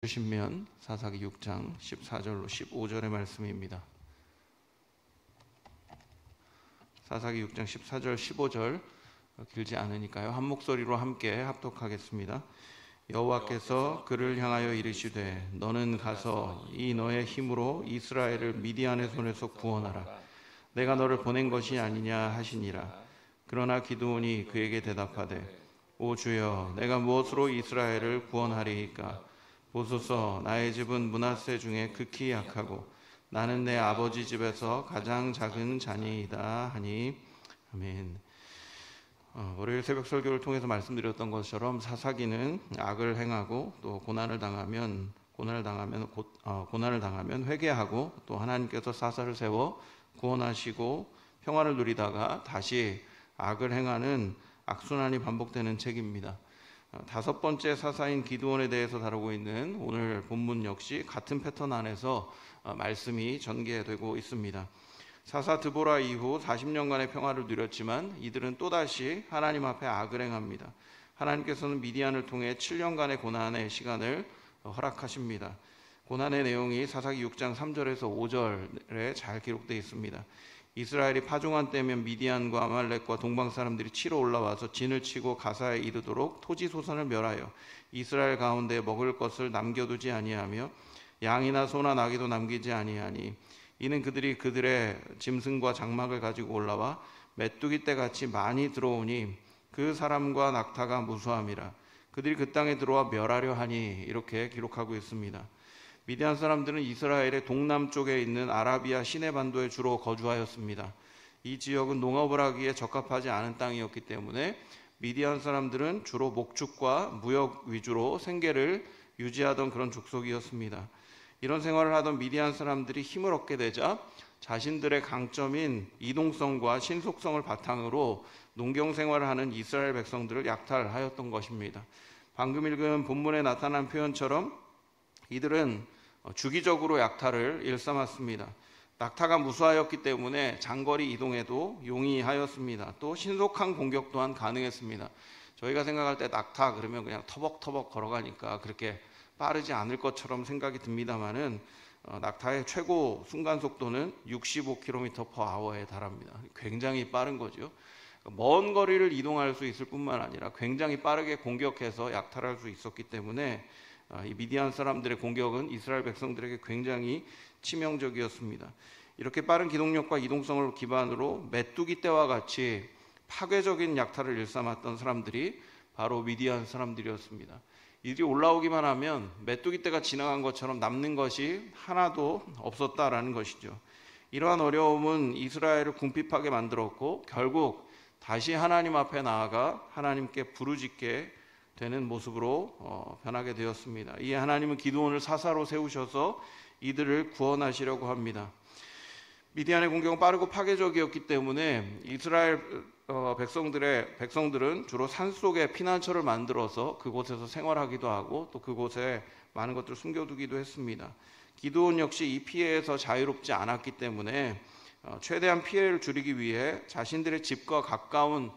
주시면 사사기 6장 14절로 15절의 말씀입니다. 사사기 6장 14절 15절 길지 않으니까요, 한 목소리로 함께 합독하겠습니다. 여호와께서 그를 향하여 이르시되 너는 가서 이 너의 힘으로 이스라엘을 미디안의 손에서 구원하라. 내가 너를 보낸 것이 아니냐 하시니라. 그러나 기드온이 그에게 대답하되 오 주여, 내가 무엇으로 이스라엘을 구원하리이까? 보소서, 나의 집은 므낫세 중에 극히 약하고 나는 내 아버지 집에서 가장 작은 자니이다 하니. 아멘. 월요일 새벽 설교를 통해서 말씀드렸던 것처럼 사사기는 악을 행하고 또 고난을 당하면 회개하고 또 하나님께서 사사를 세워 구원하시고 평화를 누리다가 다시 악을 행하는 악순환이 반복되는 책입니다. 다섯 번째 사사인 기드온에 대해서 다루고 있는 오늘 본문 역시 같은 패턴 안에서 말씀이 전개되고 있습니다. 사사 드보라 이후 40년간의 평화를 누렸지만 이들은 또다시 하나님 앞에 악을 행합니다. 하나님께서는 미디안을 통해 7년간의 고난의 시간을 허락하십니다. 고난의 내용이 사사기 6장 3절에서 5절에 잘 기록되어 있습니다. 이스라엘이 파종한 때면 미디안과 아말렉과 동방 사람들이 치러 올라와서 진을 치고 가사에 이르도록 토지 소산을 멸하여 이스라엘 가운데 먹을 것을 남겨두지 아니하며 양이나 소나 나귀도 남기지 아니하니 이는 그들이 그들의 짐승과 장막을 가지고 올라와 메뚜기 떼같이 많이 들어오니 그 사람과 낙타가 무수함이라. 그들이 그 땅에 들어와 멸하려 하니. 이렇게 기록하고 있습니다. 미디안 사람들은 이스라엘의 동남쪽에 있는 아라비아 시내 반도에 주로 거주하였습니다. 이 지역은 농업을 하기에 적합하지 않은 땅이었기 때문에 미디안 사람들은 주로 목축과 무역 위주로 생계를 유지하던 그런 족속이었습니다. 이런 생활을 하던 미디안 사람들이 힘을 얻게 되자 자신들의 강점인 이동성과 신속성을 바탕으로 농경 생활을 하는 이스라엘 백성들을 약탈하였던 것입니다. 방금 읽은 본문에 나타난 표현처럼 이들은 주기적으로 약탈을 일삼았습니다. 낙타가 무수하였기 때문에 장거리 이동에도 용이하였습니다. 또 신속한 공격 또한 가능했습니다. 저희가 생각할 때 낙타 그러면 그냥 터벅터벅 걸어가니까 그렇게 빠르지 않을 것처럼 생각이 듭니다만은 낙타의 최고 순간 속도는 65km/h에 달합니다. 굉장히 빠른 거죠. 먼 거리를 이동할 수 있을 뿐만 아니라 굉장히 빠르게 공격해서 약탈할 수 있었기 때문에 이 미디안 사람들의 공격은 이스라엘 백성들에게 굉장히 치명적이었습니다. 이렇게 빠른 기동력과 이동성을 기반으로 메뚜기 떼와 같이 파괴적인 약탈을 일삼았던 사람들이 바로 미디안 사람들이었습니다. 이들이 올라오기만 하면 메뚜기 떼가 지나간 것처럼 남는 것이 하나도 없었다라는 것이죠. 이러한 어려움은 이스라엘을 궁핍하게 만들었고 결국 다시 하나님 앞에 나아가 하나님께 부르짖게 되는 모습으로 변하게 되었습니다. 이에 하나님은 기드온을 사사로 세우셔서 이들을 구원하시려고 합니다. 미디안의 공격은 빠르고 파괴적이었기 때문에 이스라엘 백성들은 주로 산속에 피난처를 만들어서 그곳에서 생활하기도 하고 또 그곳에 많은 것들을 숨겨두기도 했습니다. 기드온 역시 이 피해에서 자유롭지 않았기 때문에 최대한 피해를 줄이기 위해 자신들의 집과 가까운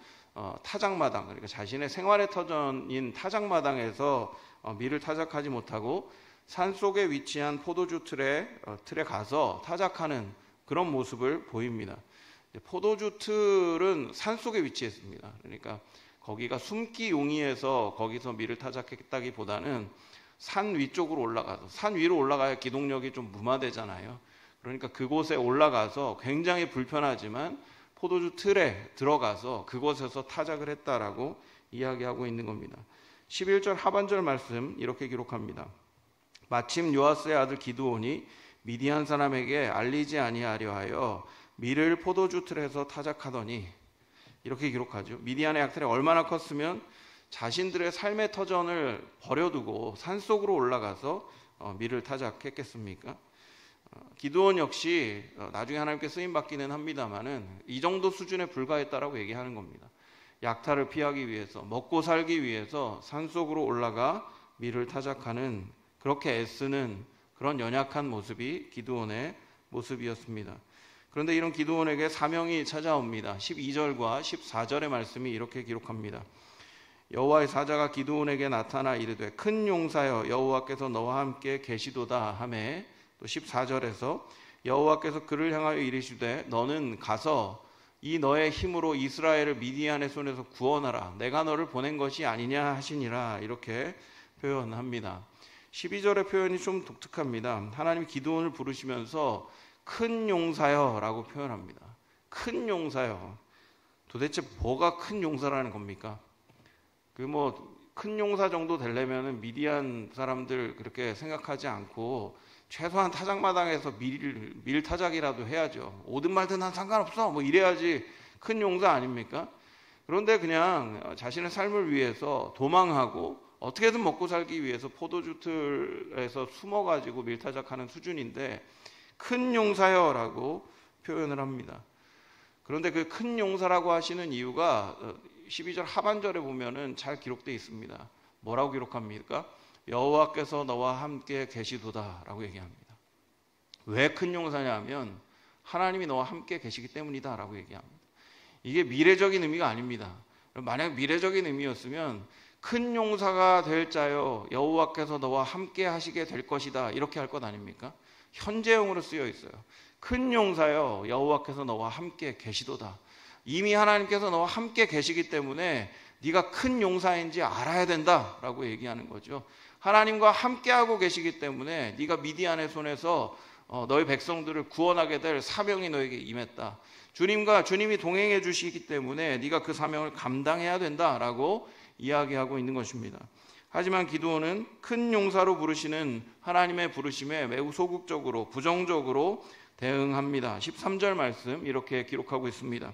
타작마당, 그러니까 자신의 생활의 터전인 타작마당에서 밀을 타작하지 못하고 산속에 위치한 포도주 틀에 가서 타작하는 그런 모습을 보입니다. 포도주 틀은 산속에 위치했습니다. 그러니까 거기가 숨기 용이해서 거기서 밀을 타작했다기보다는 산 위쪽으로 올라가서, 산 위로 올라가야 기동력이 좀 무마되잖아요. 그러니까 그곳에 올라가서 굉장히 불편하지만 포도주 틀에 들어가서 그곳에서 타작을 했다라고 이야기하고 있는 겁니다. 11절 하반절 말씀 이렇게 기록합니다. 마침 요아스의 아들 기드온이 미디안 사람에게 알리지 아니하려 하여 밀을 포도주 틀에서 타작하더니. 이렇게 기록하죠. 미디안의 약탈이 얼마나 컸으면 자신들의 삶의 터전을 버려두고 산속으로 올라가서 밀을 타작했겠습니까? 기드온 역시 나중에 하나님께 쓰임받기는 합니다만은 이 정도 수준에 불과했다라고 얘기하는 겁니다. 약탈을 피하기 위해서, 먹고 살기 위해서 산속으로 올라가 밀을 타작하는, 그렇게 애쓰는 그런 연약한 모습이 기드온의 모습이었습니다. 그런데 이런 기드온에게 사명이 찾아옵니다. 12절과 14절의 말씀이 이렇게 기록합니다. 여호와의 사자가 기드온에게 나타나 이르되 큰 용사여 여호와께서 너와 함께 계시도다 하매, 또 14절에서 여호와께서 그를 향하여 이르시되 너는 가서 이 너의 힘으로 이스라엘을 미디안의 손에서 구원하라. 내가 너를 보낸 것이 아니냐 하시니라. 이렇게 표현합니다. 12절의 표현이 좀 독특합니다. 하나님이 기드온을 부르시면서 큰 용사여 라고 표현합니다. 큰 용사여. 도대체 뭐가 큰 용사라는 겁니까? 큰 용사 정도 되려면 미디안 사람들 그렇게 생각하지 않고 최소한 타작마당에서 밀타작이라도 해야죠. 오든 말든 난 상관없어 뭐 이래야지 큰 용사 아닙니까? 그런데 그냥 자신의 삶을 위해서 도망하고 어떻게든 먹고 살기 위해서 포도주 틀에서 숨어가지고 밀타작하는 수준인데 큰 용사여라고 표현을 합니다. 그런데 그 큰 용사라고 하시는 이유가 12절 하반절에 보면은 잘 기록되어 있습니다. 뭐라고 기록합니까? 여호와께서 너와 함께 계시도다 라고 얘기합니다. 왜 큰 용사냐 하면 하나님이 너와 함께 계시기 때문이다 라고 얘기합니다. 이게 미래적인 의미가 아닙니다. 만약 미래적인 의미였으면 큰 용사가 될 자여 여호와께서 너와 함께 하시게 될 것이다 이렇게 할 것 아닙니까? 현재형으로 쓰여 있어요. 큰 용사여 여호와께서 너와 함께 계시도다. 이미 하나님께서 너와 함께 계시기 때문에 네가 큰 용사인지 알아야 된다라고 얘기하는 거죠. 하나님과 함께하고 계시기 때문에 네가 미디안의 손에서 너희 백성들을 구원하게 될 사명이 너에게 임했다. 주님이 동행해 주시기 때문에 네가 그 사명을 감당해야 된다라고 이야기하고 있는 것입니다. 하지만 기드온은 큰 용사로 부르시는 하나님의 부르심에 매우 소극적으로 부정적으로 대응합니다. 13절 말씀 이렇게 기록하고 있습니다.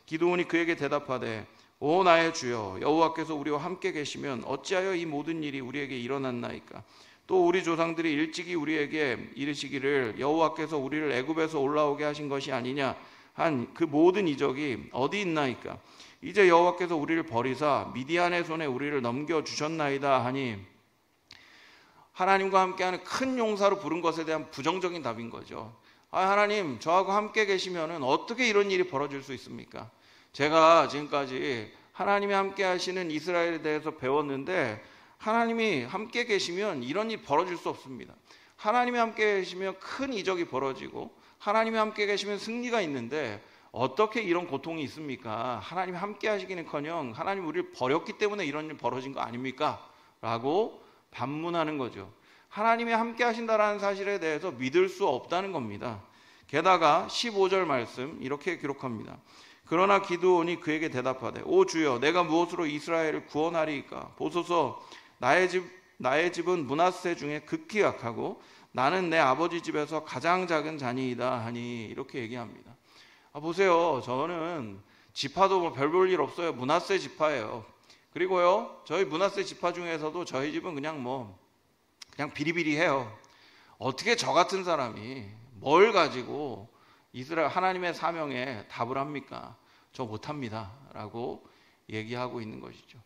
기드온이 그에게 대답하되 오 나의 주여 여호와께서 우리와 함께 계시면 어찌하여 이 모든 일이 우리에게 일어났나이까? 또 우리 조상들이 일찍이 우리에게 이르시기를 여호와께서 우리를 애굽에서 올라오게 하신 것이 아니냐 한 그 모든 이적이 어디 있나이까? 이제 여호와께서 우리를 버리사 미디안의 손에 우리를 넘겨주셨나이다 하니, 하나님과 함께하는 큰 용사로 부른 것에 대한 부정적인 답인 거죠. 하나님 저하고 함께 계시면 어떻게 이런 일이 벌어질 수 있습니까? 제가 지금까지 하나님이 함께 하시는 이스라엘에 대해서 배웠는데 하나님이 함께 계시면 이런 일이 벌어질 수 없습니다. 하나님이 함께 계시면 큰 이적이 벌어지고 하나님이 함께 계시면 승리가 있는데 어떻게 이런 고통이 있습니까? 하나님이 함께 하시기는커녕 하나님 우리를 버렸기 때문에 이런 일 벌어진 거 아닙니까? 라고 반문하는 거죠. 하나님이 함께 하신다라는 사실에 대해서 믿을 수 없다는 겁니다. 게다가 15절 말씀 이렇게 기록합니다. 그러나 기드온이 그에게 대답하되 오 주여 내가 무엇으로 이스라엘을 구원하리이까? 보소서 나의 집은 므낫세 중에 극히 약하고 나는 내 아버지 집에서 가장 작은 자니이다 하니, 이렇게 얘기합니다. 보세요, 저는 지파도 별 볼 일 없어요. 므낫세 지파예요. 그리고요 저희 므낫세 지파 중에서도 저희 집은 그냥 비리비리해요. 어떻게 저 같은 사람이 뭘 가지고 이스라엘 하나님의 사명에 답을 합니까? 저 못합니다 라고 얘기하고 있는 것이죠.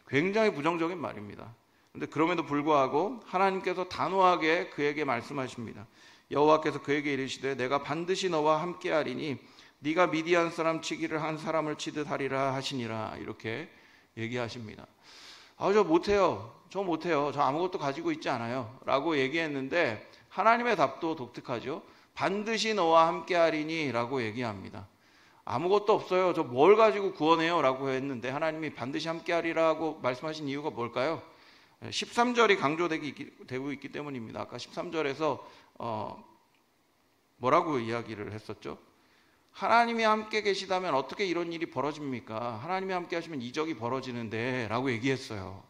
굉장히 부정적인 말입니다. 그런데 그럼에도 불구하고 하나님께서 단호하게 그에게 말씀하십니다. 여호와께서 그에게 이르시되 내가 반드시 너와 함께하리니 네가 미디안 사람 치기를 한 사람을 치듯 하리라 하시니라. 이렇게 얘기하십니다. 저 못해요. 저 아무것도 가지고 있지 않아요 라고 얘기했는데 하나님의 답도 독특하죠. 반드시 너와 함께하리니 라고 얘기합니다. 아무것도 없어요. 저 뭘 가지고 구원해요 라고 했는데 하나님이 반드시 함께하리라고 말씀하신 이유가 뭘까요? 13절이 강조되고 있기 때문입니다. 아까 13절에서 뭐라고 이야기를 했었죠? 하나님이 함께 계시다면 어떻게 이런 일이 벌어집니까? 하나님이 함께 하시면 이적이 벌어지는데 라고 얘기했어요.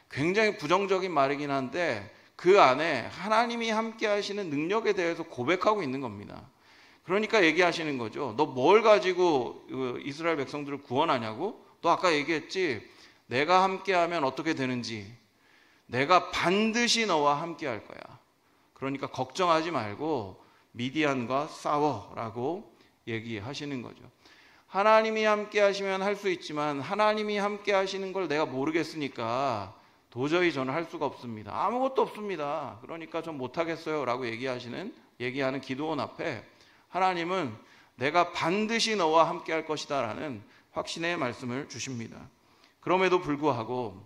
굉장히 부정적인 말이긴 한데 그 안에 하나님이 함께 하시는 능력에 대해서 고백하고 있는 겁니다. 그러니까 얘기하시는 거죠. 너 뭘 가지고 이스라엘 백성들을 구원하냐고? 너 아까 얘기했지? 내가 함께하면 어떻게 되는지. 내가 반드시 너와 함께할 거야. 그러니까 걱정하지 말고 미디안과 싸워라고 얘기하시는 거죠. 하나님이 함께 하시면 할 수 있지만 하나님이 함께 하시는 걸 내가 모르겠으니까 도저히 저는 할 수가 없습니다. 아무것도 없습니다. 그러니까 전 못하겠어요 라고 얘기하는 기드온 앞에 하나님은 내가 반드시 너와 함께 할 것이다 라는 확신의 말씀을 주십니다. 그럼에도 불구하고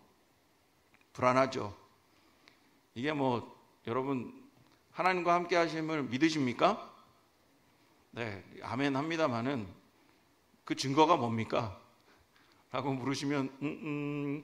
불안하죠. 이게 여러분 하나님과 함께 하심을 믿으십니까? 네, 아멘 합니다만은 그 증거가 뭡니까? 라고 물으시면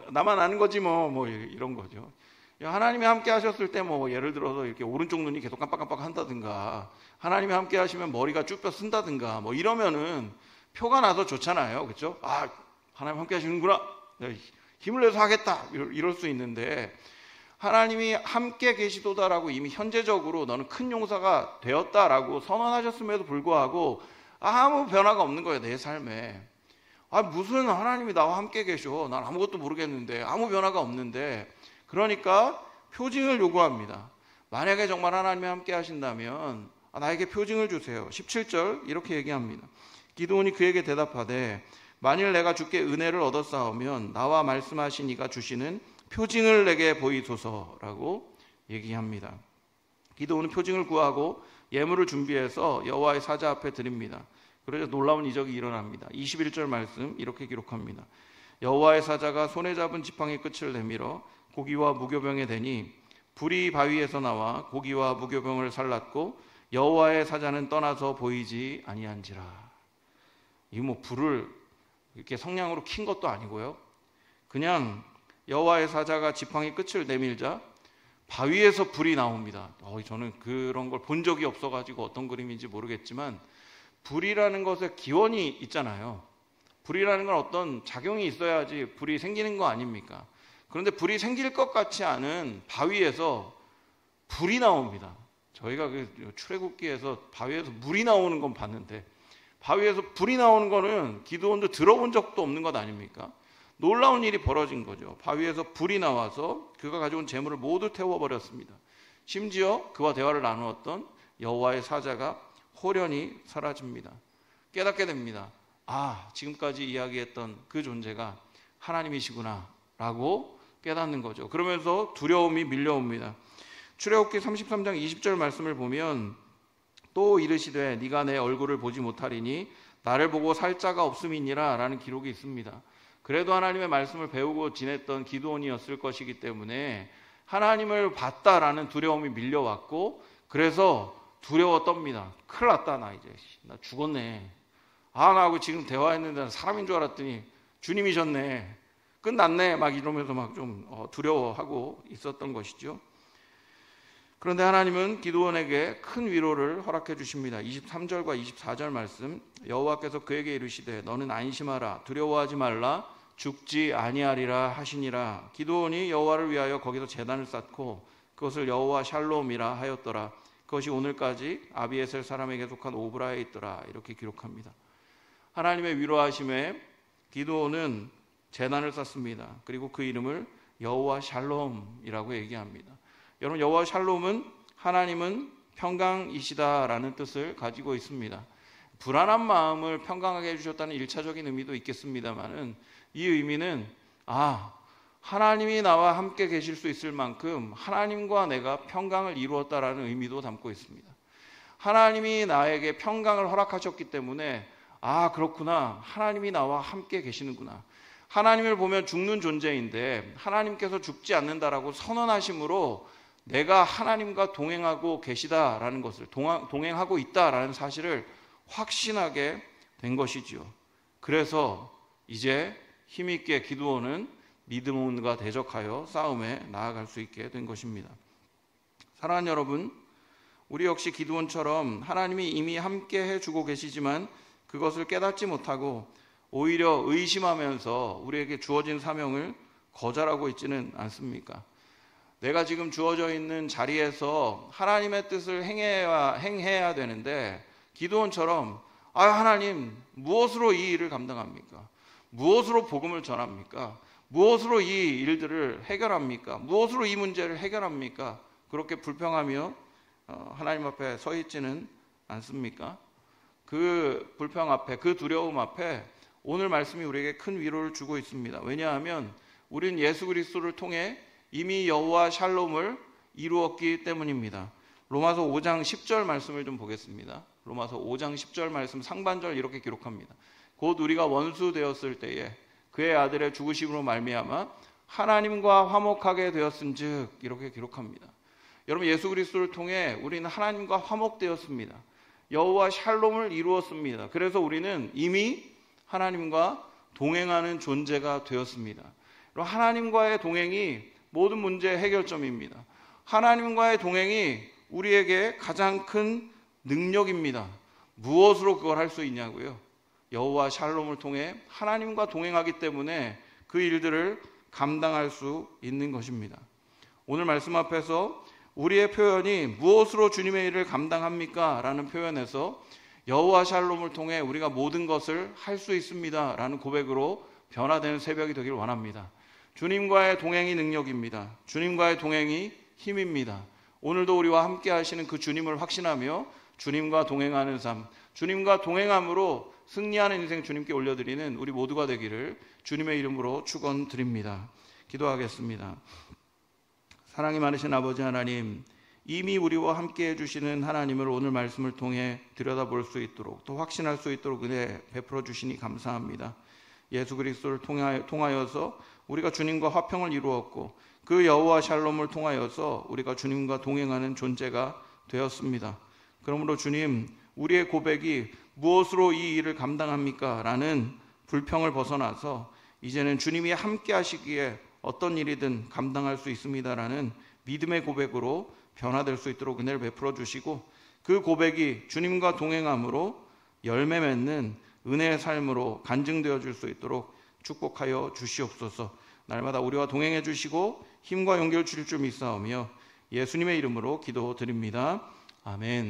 나만 아는 거지 이런 거죠. 하나님이 함께 하셨을 때 예를 들어서 이렇게 오른쪽 눈이 계속 깜빡깜빡 한다든가, 하나님이 함께 하시면 머리가 쭉 펴 쓴다든가 이러면은 표가 나서 좋잖아요. 그렇죠? 아, 하나님 함께 하시는구나. 네, 힘을 내서 하겠다. 이럴 수 있는데, 하나님이 함께 계시도다라고 이미 현재적으로 너는 큰 용사가 되었다라고 선언하셨음에도 불구하고 아무 변화가 없는 거예요, 내 삶에. 아, 무슨 하나님이 나와 함께 계셔. 난 아무것도 모르겠는데, 아무 변화가 없는데. 그러니까 표징을 요구합니다. 만약에 정말 하나님이 함께 하신다면 나에게 표징을 주세요. 17절 이렇게 얘기합니다. 기드온이 그에게 대답하되 만일 내가 주께 은혜를 얻었사오면 나와 말씀하신 이가 주시는 표징을 내게 보이소서라고 얘기합니다. 기드온은 표징을 구하고 예물을 준비해서 여호와의 사자 앞에 드립니다. 그러자 놀라운 이적이 일어납니다. 21절 말씀 이렇게 기록합니다. 여호와의 사자가 손에 잡은 지팡이 끝을 내밀어 고기와 무교병에 대니 불이 바위에서 나와 고기와 무교병을 살랐고 여호와의 사자는 떠나서 보이지 아니한지라. 이 불을 이렇게 성냥으로 킨 것도 아니고요. 그냥 여호와의 사자가 지팡이 끝을 내밀자 바위에서 불이 나옵니다. 저는 그런 걸 본 적이 없어가지고 어떤 그림인지 모르겠지만, 불이라는 것에 기원이 있잖아요. 불이라는 건 어떤 작용이 있어야지 불이 생기는 거 아닙니까? 그런데 불이 생길 것 같지 않은 바위에서 불이 나옵니다. 저희가 그 출애굽기에서 바위에서 물이 나오는 건 봤는데, 바위에서 불이 나오는 거는 기드온도 들어본 적도 없는 것 아닙니까? 놀라운 일이 벌어진 거죠. 바위에서 불이 나와서 그가 가져온 재물을 모두 태워버렸습니다. 심지어 그와 대화를 나누었던 여호와의 사자가 호련히 사라집니다. 깨닫게 됩니다. 아, 지금까지 이야기했던 그 존재가 하나님이시구나 라고 깨닫는 거죠. 그러면서 두려움이 밀려옵니다. 출애굽기 33장 20절 말씀을 보면 또 이르시되 네가 내 얼굴을 보지 못하리니 나를 보고 살 자가 없음이니라 라는 기록이 있습니다. 그래도 하나님의 말씀을 배우고 지냈던 기드온이었을 것이기 때문에 하나님을 봤다라는 두려움이 밀려왔고, 그래서 두려워 떱니다. 큰일 났다, 나 죽었네. 나하고 지금 대화했는데 사람인 줄 알았더니 주님이셨네. 끝났네. 이러면서 좀 두려워하고 있었던 것이죠. 그런데 하나님은 기드온에게 큰 위로를 허락해 주십니다. 23절과 24절 말씀, 여호와께서 그에게 이르시되 너는 안심하라, 두려워하지 말라, 죽지 아니하리라 하시니라. 기드온이 여호와를 위하여 거기서 제단을 쌓고 그것을 여호와 샬롬이라 하였더라. 그것이 오늘까지 아비에셀 사람에게 속한 오브라에 있더라. 이렇게 기록합니다. 하나님의 위로하심에 기드온은 제단을 쌓습니다. 그리고 그 이름을 여호와 샬롬이라고 얘기합니다. 여러분, 여호와 샬롬은 하나님은 평강이시다라는 뜻을 가지고 있습니다. 불안한 마음을 평강하게 해주셨다는 1차적인 의미도 있겠습니다만은, 이 의미는 하나님이 나와 함께 계실 수 있을 만큼 하나님과 내가 평강을 이루었다라는 의미도 담고 있습니다. 하나님이 나에게 평강을 허락하셨기 때문에 그렇구나, 하나님이 나와 함께 계시는구나. 하나님을 보면 죽는 존재인데 하나님께서 죽지 않는다라고 선언하심으로 내가 하나님과 동행하고 계시다라는 것을, 동행하고 있다라는 사실을 확신하게 된 것이지요. 그래서 이제 힘있게 기드온은 미드온과 대적하여 싸움에 나아갈 수 있게 된 것입니다. 사랑하는 여러분, 우리 역시 기드온처럼 하나님이 이미 함께 해주고 계시지만 그것을 깨닫지 못하고 오히려 의심하면서 우리에게 주어진 사명을 거절하고 있지는 않습니까? 내가 지금 주어져 있는 자리에서 하나님의 뜻을 행해야 되는데, 기드온처럼 하나님, 무엇으로 이 일을 감당합니까? 무엇으로 복음을 전합니까? 무엇으로 이 일들을 해결합니까? 무엇으로 이 문제를 해결합니까? 그렇게 불평하며 하나님 앞에 서 있지는 않습니까? 그 불평 앞에, 그 두려움 앞에 오늘 말씀이 우리에게 큰 위로를 주고 있습니다. 왜냐하면 우리는 예수 그리스도를 통해 이미 여호와 샬롬을 이루었기 때문입니다. 로마서 5장 10절 말씀을 좀 보겠습니다. 로마서 5장 10절 말씀 상반절 이렇게 기록합니다. 곧 우리가 원수 되었을 때에 그의 아들의 죽으심으로 말미암아 하나님과 화목하게 되었은즉 이렇게 기록합니다. 여러분, 예수 그리스도를 통해 우리는 하나님과 화목되었습니다. 여호와 샬롬을 이루었습니다. 그래서 우리는 이미 하나님과 동행하는 존재가 되었습니다. 하나님과의 동행이 모든 문제의 해결점입니다. 하나님과의 동행이 우리에게 가장 큰 능력입니다. 무엇으로 그걸 할 수 있냐고요? 여호와 샬롬을 통해 하나님과 동행하기 때문에 그 일들을 감당할 수 있는 것입니다. 오늘 말씀 앞에서 우리의 표현이 무엇으로 주님의 일을 감당합니까? 라는 표현에서 여호와 샬롬을 통해 우리가 모든 것을 할 수 있습니다 라는 고백으로 변화되는 새벽이 되길 원합니다. 주님과의 동행이 능력입니다. 주님과의 동행이 힘입니다. 오늘도 우리와 함께 하시는 그 주님을 확신하며 주님과 동행하는 삶, 주님과 동행함으로 승리하는 인생 주님께 올려드리는 우리 모두가 되기를 주님의 이름으로 축원드립니다. 기도하겠습니다. 사랑이 많으신 아버지 하나님, 이미 우리와 함께 해주시는 하나님을 오늘 말씀을 통해 들여다볼 수 있도록 또 확신할 수 있도록 은혜 베풀어 주시니 감사합니다. 예수 그리스도를 통하여서 우리가 주님과 화평을 이루었고 그 여호와 샬롬을 통하여서 우리가 주님과 동행하는 존재가 되었습니다. 그러므로 주님, 우리의 고백이 무엇으로 이 일을 감당합니까? 라는 불평을 벗어나서 이제는 주님이 함께 하시기에 어떤 일이든 감당할 수 있습니다라는 믿음의 고백으로 변화될 수 있도록 은혜를 베풀어 주시고 그 고백이 주님과 동행함으로 열매 맺는 은혜의 삶으로 간증되어 줄 수 있도록 축복하여 주시옵소서. 날마다 우리와 동행해 주시고 힘과 용기를 주실 줄 믿사오며 예수님의 이름으로 기도드립니다. 아멘.